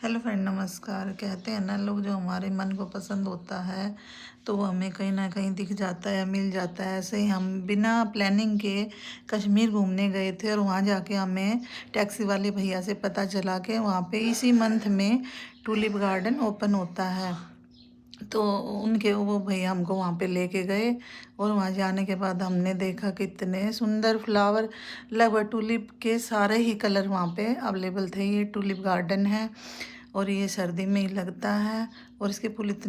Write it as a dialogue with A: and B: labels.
A: Hello friend, नमस्कार। कहते हैं ना लोग, जो हमारे मन को पसंद होता है तो वो हमें कहीं ना कहीं दिख जाता है, मिल जाता है। ऐसे ही हम बिना प्लानिंग के कश्मीर घूमने गए थे और वहाँ जाके हमें टैक्सी वाले भैया से पता चला कि वहाँ पे इसी मंथ में टूलिप गार्डन ओपन होता है। तो उनके वो भैया हमको वहाँ पे लेके गए और वहाँ जाने के बाद हमने देखा कितने सुंदर फ्लावर, लगभग टूलिप के सारे ही कलर वहाँ पे अवेलेबल थे। ये टूलिप गार्डन है और ये सर्दी में ही लगता है और इसके फूल इतने